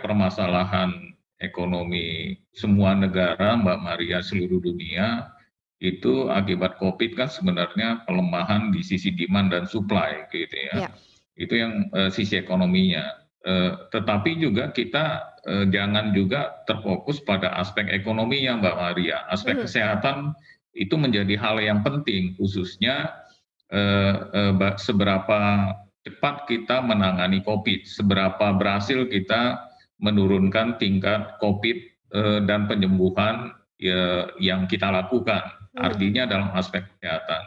permasalahan ekonomi semua negara, Mbak Maria, seluruh dunia, itu akibat COVID kan sebenarnya pelemahan di sisi demand dan supply gitu ya. Ya. Itu yang sisi ekonominya. Tetapi juga kita jangan juga terfokus pada aspek ekonominya, Mbak Maria. Aspek kesehatan itu menjadi hal yang penting, khususnya seberapa cepat kita menangani COVID, seberapa berhasil kita menurunkan tingkat COVID dan penyembuhan yang kita lakukan. Artinya dalam aspek kesehatan.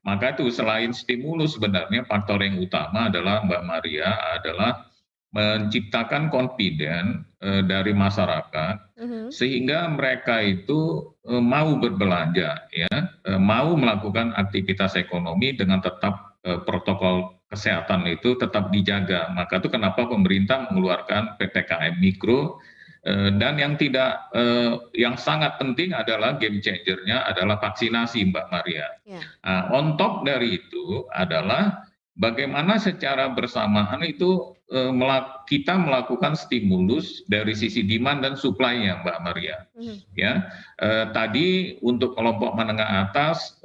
Maka itu selain stimulus sebenarnya faktor yang utama adalah Mbak Maria adalah menciptakan confidence dari masyarakat sehingga mereka itu mau berbelanja ya, mau melakukan aktivitas ekonomi dengan tetap protokol kesehatan itu tetap dijaga. Maka itu kenapa pemerintah mengeluarkan PPKM mikro dan yang sangat penting adalah game changer-nya adalah vaksinasi, Mbak Maria. Nah, on top dari itu adalah bagaimana secara bersamaan itu kita melakukan stimulus dari sisi demand dan supply-nya, Mbak Maria. Ya, tadi untuk kelompok menengah atas,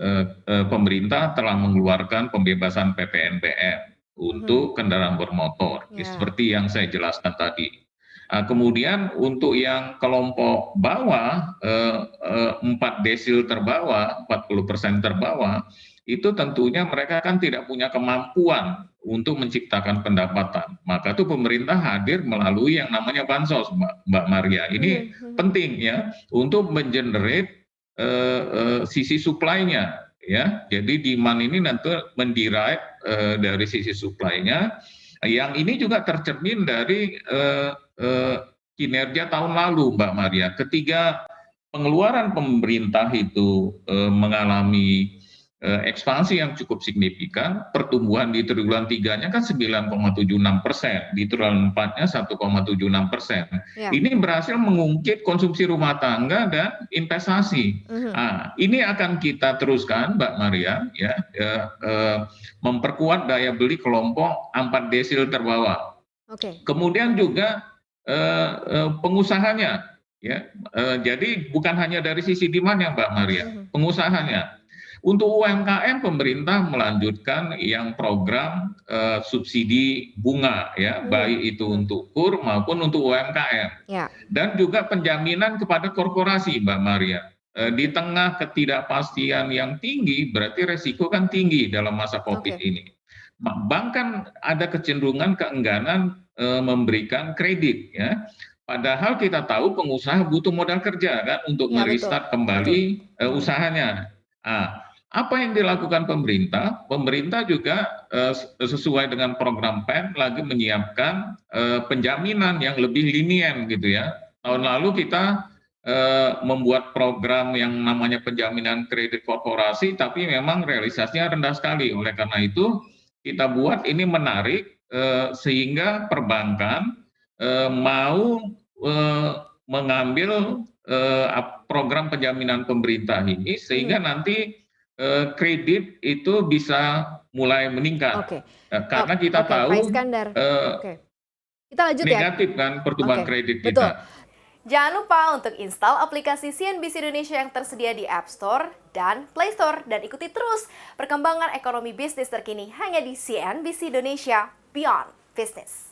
pemerintah telah mengeluarkan pembebasan PPNBM untuk kendaraan bermotor, seperti yang saya jelaskan tadi. Kemudian untuk yang kelompok bawah, 4 desil terbawah, 40% terbawah, itu tentunya mereka kan tidak punya kemampuan untuk menciptakan pendapatan. Maka itu pemerintah hadir melalui yang namanya bansos, Mbak Maria. Ini penting ya untuk mengenerate sisi supply-nya. Ya, jadi demand ini nanti menderive dari sisi supply-nya. Yang ini juga tercermin dari kinerja tahun lalu, Mbak Maria. Ketika pengeluaran pemerintah itu mengalami ekspansi yang cukup signifikan, pertumbuhan di triwulan 3-nya kan 9,76%, di triwulan 4-nya 1,76%. Ini berhasil mengungkit konsumsi rumah tangga dan investasi. Nah, ini akan kita teruskan, Mbak Maria, ya, memperkuat daya beli kelompok 4 desil terbawah. Kemudian juga pengusahanya, ya, jadi bukan hanya dari sisi demand ya, Mbak Maria, pengusahanya. Untuk UMKM pemerintah melanjutkan yang program subsidi bunga ya, baik itu untuk KUR maupun untuk UMKM. Dan juga penjaminan kepada korporasi, Mbak Maria. Di tengah ketidakpastian yang tinggi, berarti resiko kan tinggi dalam masa COVID ini. Bank kan ada kecenderungan keengganan memberikan kredit ya. Padahal kita tahu pengusaha butuh modal kerja kan untuk merestart kembali usahanya. Nah, apa yang dilakukan pemerintah? Pemerintah juga sesuai dengan program PEN lagi menyiapkan penjaminan yang lebih lenient gitu ya. Tahun lalu kita membuat program yang namanya penjaminan kredit korporasi, tapi memang realisasinya rendah sekali. Oleh karena itu kita buat ini menarik sehingga perbankan mau mengambil program penjaminan pemerintah ini sehingga nanti kredit itu bisa mulai meningkat. Karena kita tahu kita lanjut negatif kan pertumbuhan kredit kita. Betul. Jangan lupa untuk install aplikasi CNBC Indonesia yang tersedia di App Store dan Play Store. Dan ikuti terus perkembangan ekonomi bisnis terkini hanya di CNBC Indonesia Beyond Business.